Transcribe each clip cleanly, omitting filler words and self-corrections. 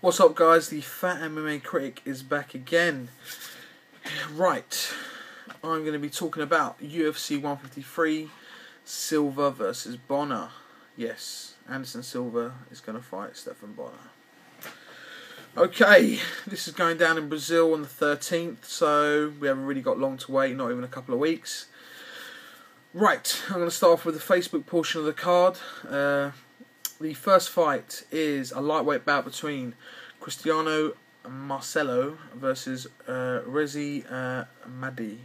What's up, guys? The Fat MMA Critic is back again. Right, I'm going to be talking about UFC 153, Silva versus Bonnar. Yes, Anderson Silva is going to fight Stephan Bonnar. Okay, this is going down in Brazil on the 13th, so we haven't really got long to wait, not even a couple of weeks. Right, I'm going to start off with the Facebook portion of the card. The first fight is a lightweight bout between Cristiano Marcelo versus Rezi Madi.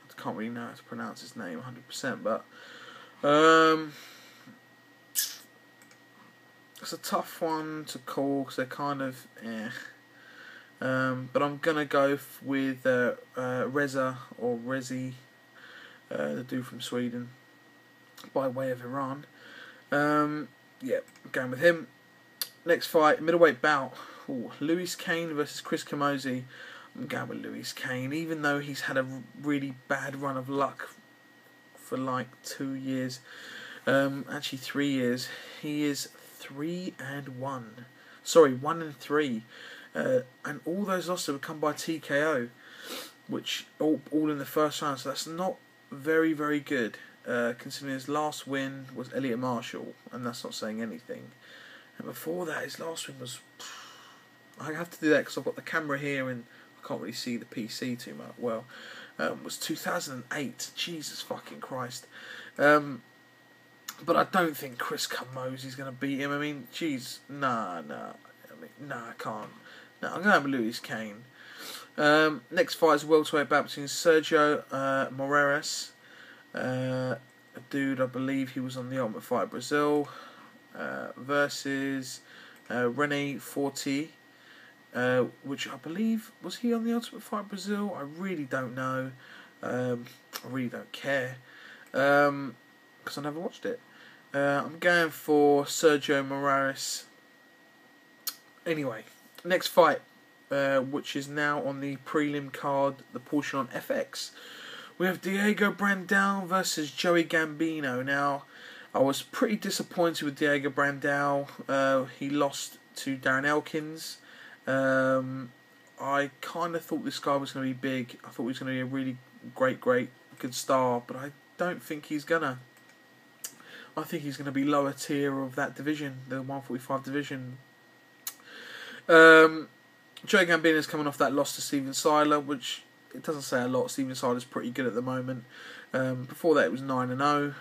I can't really know how to pronounce his name 100%, but it's a tough one to call because they're kind of but I'm going to go with Reza or Rezi, the dude from Sweden, by way of Iran. Yeah, I'm going with him. Next fight, middleweight bout. Lewis Kane versus Chris Camozzi. I'm going with Lewis Kane, even though he's had a really bad run of luck for like 2 years. Actually 3 years. He is 3-1. Sorry, 1-3. And all those losses have come by TKO, which all in the first round. So that's not very, very good. Considering his last win was Elliot Marshall, and that's not saying anything. And before that, his last win was... I have to do that because I've got the camera here and I can't really see the PC too much well. Was 2008. Jesus fucking Christ. But I don't think Chris Camozzi's going to beat him. I mean, jeez, nah. I can't. No, I'm going with Lewis Kane. Next fight is a welterweight bout between Sergio Moraes, a dude, I believe he was on the Ultimate Fighter Brazil, versus Rene Forti, which I believe, was he on the Ultimate Fighter Brazil? I really don't know. I really don't care, because I never watched it. I'm going for Sergio Moraes. Anyway, next fight, which is now on the prelim card, the portion on FX. We have Diego Brandão versus Joey Gambino. Now, I was pretty disappointed with Diego Brandão. He lost to Darren Elkins. I kind of thought this guy was going to be big. I thought he was going to be a really great, good star, but I don't think he's gonna. I think he's going to be lower tier of that division, the 145 division. Joey Gambino's coming off that loss to Steven Siler, which it doesn't say a lot. Steven Siler's pretty good at the moment. Before that, it was 9-0.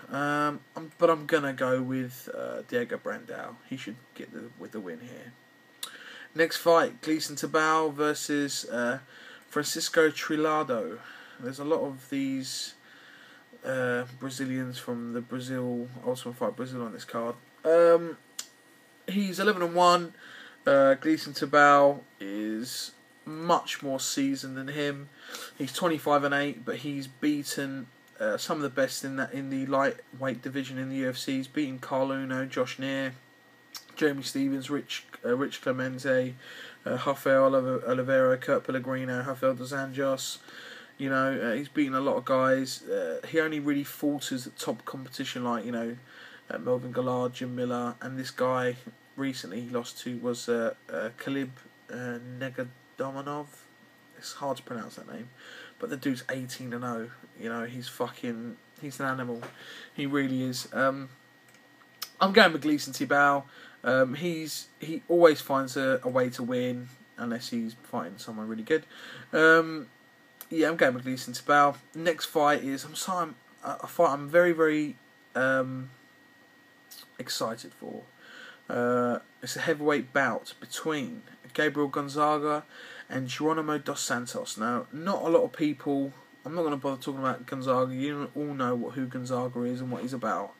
But I'm gonna go with Diego Brandão. He should get the win here. Next fight, Gleison Tibau versus Francisco Trilado. There's a lot of these Brazilians from the Ultimate Fight Brazil on this card. He's 11-1. Gleison Tibau is much more seasoned than him. He's 25-8, but he's beaten some of the best in the lightweight division in the UFC. He's beaten Carl Uno, Josh Neer, Jeremy Stevens, Rich Clemente, Rafael Oliveira, Kurt Pellegrino, Rafael dos Anjos. You know, he's beaten a lot of guys. He only really falters at top competition like, Melvin Gallard, Jim Miller, and this guy recently he lost to was Khalib Negadomanov. It's hard to pronounce that name, but the dude's 18-0. He's an animal. He really is. I'm going with Gleison Tibau. He always finds a way to win unless he's fighting someone really good. Yeah, I'm going with Gleison Tibau. Next fight is a fight I'm very, very excited for. It's a heavyweight bout between Gabriel Gonzaga and Geronimo dos Santos. Now, not a lot of people... I'm not going to bother talking about Gonzaga. You all know who Gonzaga is and what he's about.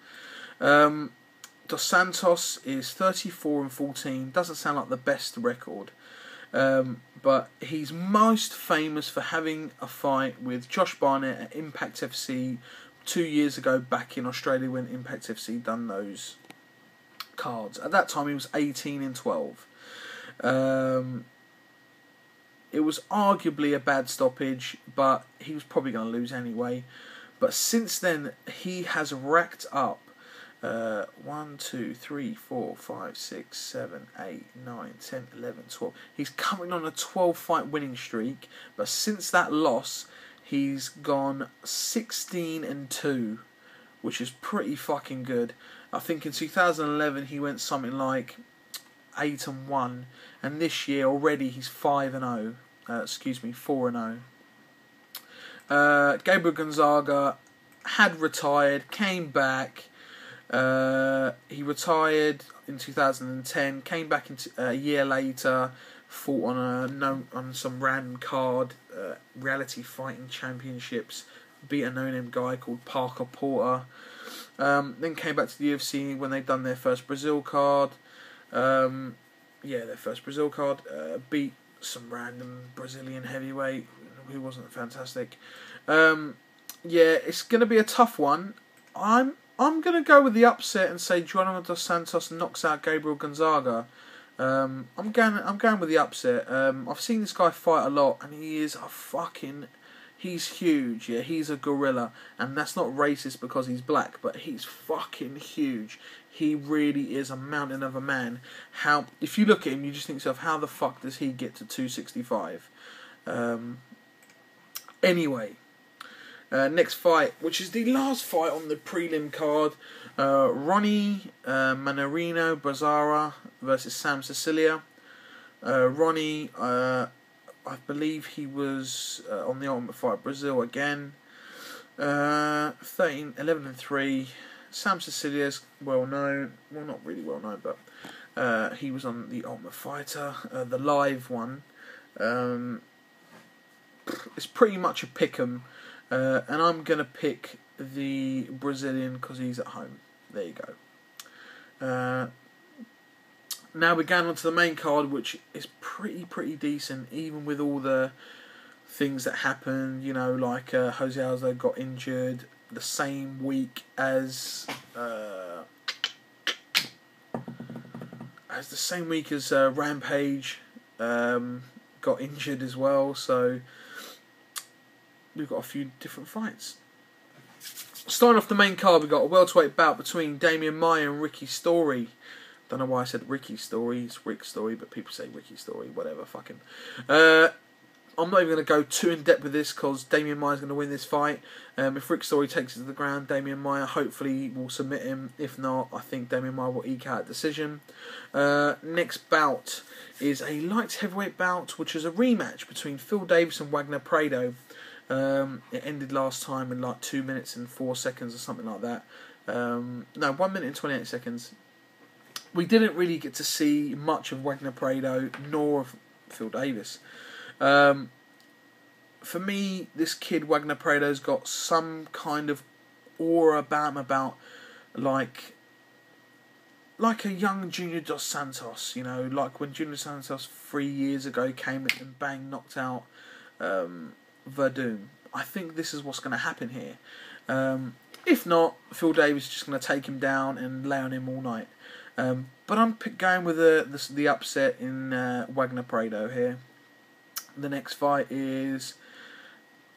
Dos Santos is 34-14. Doesn't sound like the best record. But he's most famous for having a fight with Josh Barnett at Impact FC 2 years ago back in Australia when Impact FC done those cards. At that time he was 18-12. It was arguably a bad stoppage, but he was probably going to lose anyway. But since then he has racked up 1, 2, 3, 4, 5, 6, 7, 8, 9, 10, 11, 12. He's coming on a 12-fight winning streak, but since that loss, he's gone 16-2, which is pretty fucking good. I think in 2011 he went something like 8-1, and this year already he's 5-0. 4-0. Gabriel Gonzaga had retired, came back. He retired in 2010, came back a year later, fought on some random card, reality fighting championships, beat a no-name guy called Parker Porter. Then came back to the UFC when they'd done their first Brazil card. Their first Brazil card. Beat some random Brazilian heavyweight who wasn't fantastic. It's going to be a tough one. I'm going to go with the upset and say Geronimo dos Santos knocks out Gabriel Gonzaga. I'm going with the upset. I've seen this guy fight a lot, and he's huge. Yeah, he's a gorilla, and that's not racist because he's black, but he's fucking huge. He really is a mountain of a man. If you look at him, you just think to yourself, how the fuck does he get to 265? Anyway. Next fight, which is the last fight on the prelim card, Ronnie Manarino Brazara versus Sam Sicilia. Ronnie, I believe he was on the Ultimate Fight Brazil again. 11-3. Sam Sicilia's well known, well, not really well known, but he was on the Ultimate Fighter, the live one. It's pretty much a pick'em. And I'm going to pick the Brazilian because he's at home. There you go. Now we're going on to the main card, which is pretty decent, even with all the things that happened. You know, like Jose Aldo got injured the same week as Rampage got injured as well. So we've got a few different fights. Starting off the main card, we've got a welterweight bout between Damian Maia and Ricky Story. Don't know why I said Ricky Story. It's Rick Story, but people say Ricky Story. Whatever, fucking. I'm not even going to go too in depth with this because Damian Maia's going to win this fight. If Rick Story takes it to the ground, Damian Maia hopefully will submit him. If not, I think Damian Maia will eke out a decision. Next bout is a light heavyweight bout, which is a rematch between Phil Davis and Wagner Prado. It ended last time in like 2 minutes and 4 seconds or something like that. 1 minute and 28 seconds. We didn't really get to see much of Wagner Prado nor of Phil Davis. For me, this kid Wagner Prado's got some kind of aura about him, like a young Junior Dos Santos, you know, like when Junior Dos Santos 3 years ago came in and bang knocked out Verdun. I think this is what's going to happen here. If not, Phil Davis is just going to take him down and lay on him all night. But I'm going with the upset in Wagner Prado here. The next fight is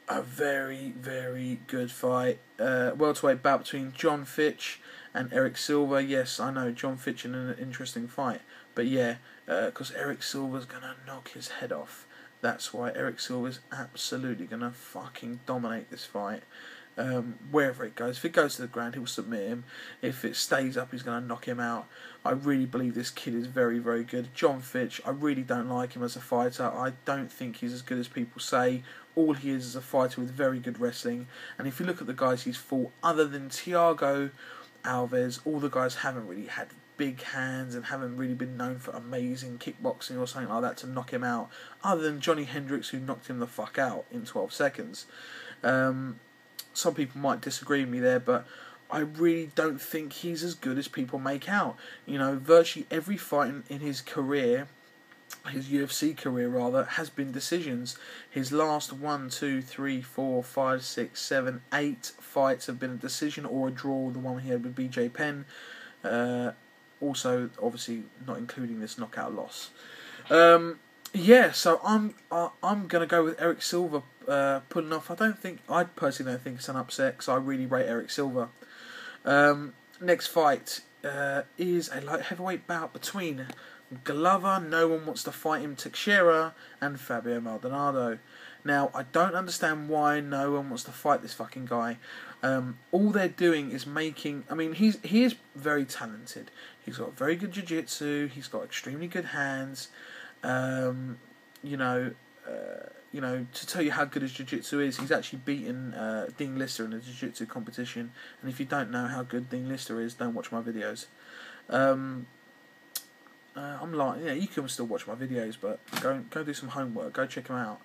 a very, very good fight. Welterweight bout between John Fitch and Eric Silva. Yes, I know, John Fitch in an interesting fight. But yeah, because Eric Silva's going to knock his head off. That's why Eric Silva's absolutely going to fucking dominate this fight. Wherever it goes. If it goes to the ground, he'll submit him. If it stays up, he's going to knock him out. I really believe this kid is very, very good. John Fitch, I really don't like him as a fighter. I don't think he's as good as people say. All he is a fighter with very good wrestling. And if you look at the guys he's fought, other than Thiago Alves, all the guys haven't really had big hands and haven't really been known for amazing kickboxing or something like that to knock him out. Other than Johnny Hendricks, who knocked him the fuck out in 12 seconds. Some people might disagree with me there, but I really don't think he's as good as people make out. You know, virtually every fight in his career, his UFC career rather, has been decisions. His last 8 fights have been a decision or a draw. The one he had with BJ Penn. Also, obviously, not including this knockout loss. So I'm gonna go with Eric Silva pulling off. I personally don't think it's an upset because I really rate Eric Silva. Next fight is a light heavyweight bout between Glover, no one wants to fight him, Teixeira, and Fabio Maldonado. Now, I don't understand why no one wants to fight this fucking guy. All they're doing is making... I mean, he is very talented. He's got very good jiu-jitsu. He's got extremely good hands. You know, to tell you how good his jiu-jitsu is, he's actually beaten Dean Lister in a jiu-jitsu competition. And if you don't know how good Dean Lister is, don't watch my videos. I'm like, yeah, you can still watch my videos, but go do some homework. Go check him out.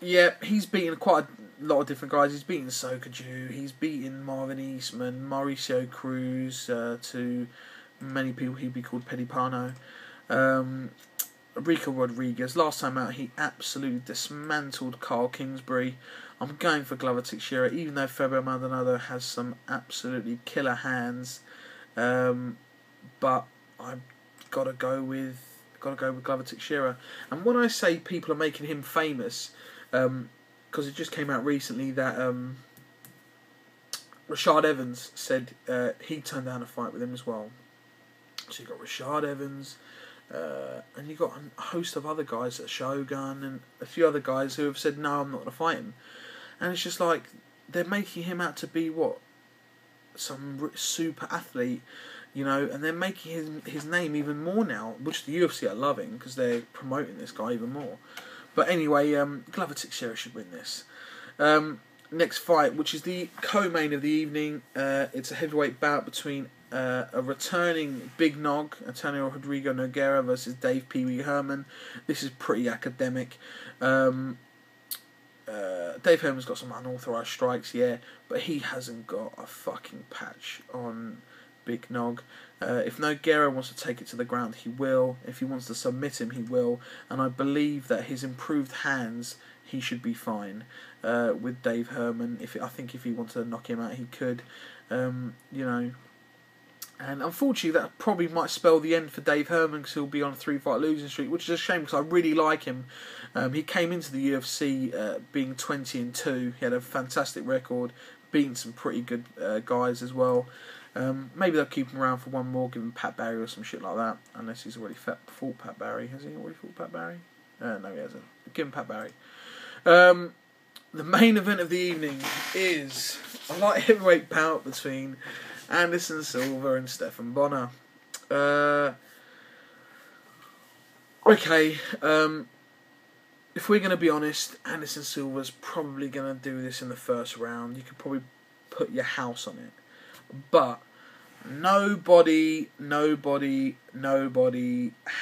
Yeah, he's beaten quite a lot of different guys. He's beaten Sokaju. He's beaten Marvin Eastman, Mauricio Cruz. To many people, he'd be called Pedipano. Rico Rodriguez. Last time out, he absolutely dismantled Carl Kingsbury. I'm going for Glover Teixeira, even though Fabio Maldonado has some absolutely killer hands. But I've got to go with Glover Teixeira. And when I say people are making him famous, because it just came out recently that Rashad Evans said he turned down a fight with him as well. So you got Rashad Evans, and you got a host of other guys at Shogun and a few other guys who have said no, I'm not going to fight him. And it's just like they're making him out to be some super athlete. You know, and they're making his name even more now, which the UFC are loving because they're promoting this guy even more. But anyway, Glover Teixeira should win this. Next fight, which is the co-main of the evening, it's a heavyweight bout between a returning Big Nog, Antonio Rodrigo Nogueira versus Dave Pee Wee Herman. This is pretty academic. Dave Herman's got some unauthorised strikes, yeah, but he hasn't got a fucking patch on Big Nog. If Nogueira wants to take it to the ground, he will. If he wants to submit him, he will. And I believe that his improved hands, he should be fine with Dave Herman. I think if he wanted to knock him out, he could. You know. And unfortunately, that probably might spell the end for Dave Herman because he'll be on a 3-fight losing streak, which is a shame because I really like him. He came into the UFC being 20-2. He had a fantastic record, beating some pretty good guys as well. Maybe they'll keep him around for one more, give him Pat Barry or some shit like that. Unless he's already fought Pat Barry. Has he already fought Pat Barry? No, he hasn't. Give him Pat Barry. The main event of the evening is a light heavyweight bout between Anderson Silva and Stephan Bonnar. Okay, if we're going to be honest, Anderson Silva's probably going to do this in the first round. You could probably put your house on it. But nobody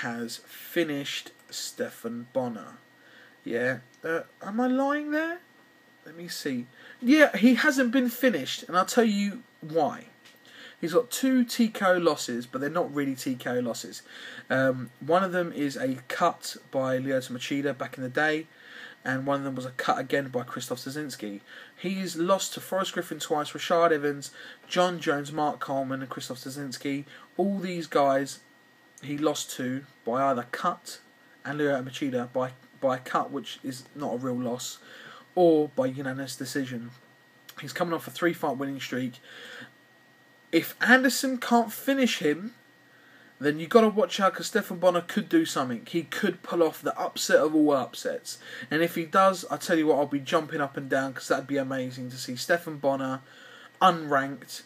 has finished Stephan Bonnar. Yeah? Am I lying there? Let me see. Yeah, he hasn't been finished, and I'll tell you why. He's got 2 TKO losses, but they're not really TKO losses. One of them is a cut by Lyoto Machida back in the day, and one of them was a cut again by Krzysztof Szczynski. He's lost to Forrest Griffin twice, Rashad Evans, John Jones, Mark Coleman, and Krzysztof Szczynski. All these guys he lost to by either cut, and Lyoto Machida by a cut, which is not a real loss, or by unanimous decision. He's coming off a 3-fight winning streak. If Anderson can't finish him, then you've got to watch out because Stephan Bonnar could do something. He could pull off the upset of all upsets. And if he does, I tell you what, I'll be jumping up and down because that'd be amazing to see Stephan Bonnar unranked,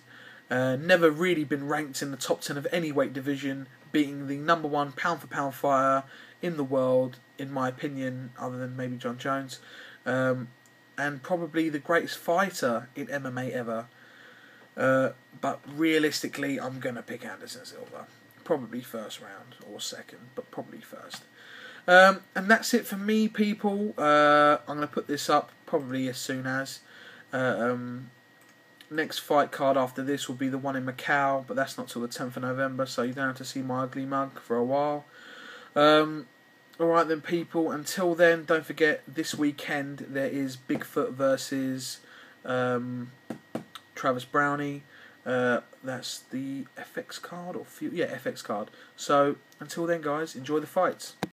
never really been ranked in the top 10 of any weight division, beating the #1 pound-for-pound fighter in the world, in my opinion, other than maybe John Jones, and probably the greatest fighter in MMA ever. But realistically, I'm going to pick Anderson Silva. Probably first round or second, but probably first. And that's it for me, people. I'm going to put this up probably as soon as. Next fight card after this will be the one in Macau, but that's not till the 10th of November, so you don't have to see my ugly mug for a while. Alright then, people. Until then, don't forget, this weekend there is Bigfoot versus Travis Browne. That's the FX card, FX card. So, until then, guys, enjoy the fights.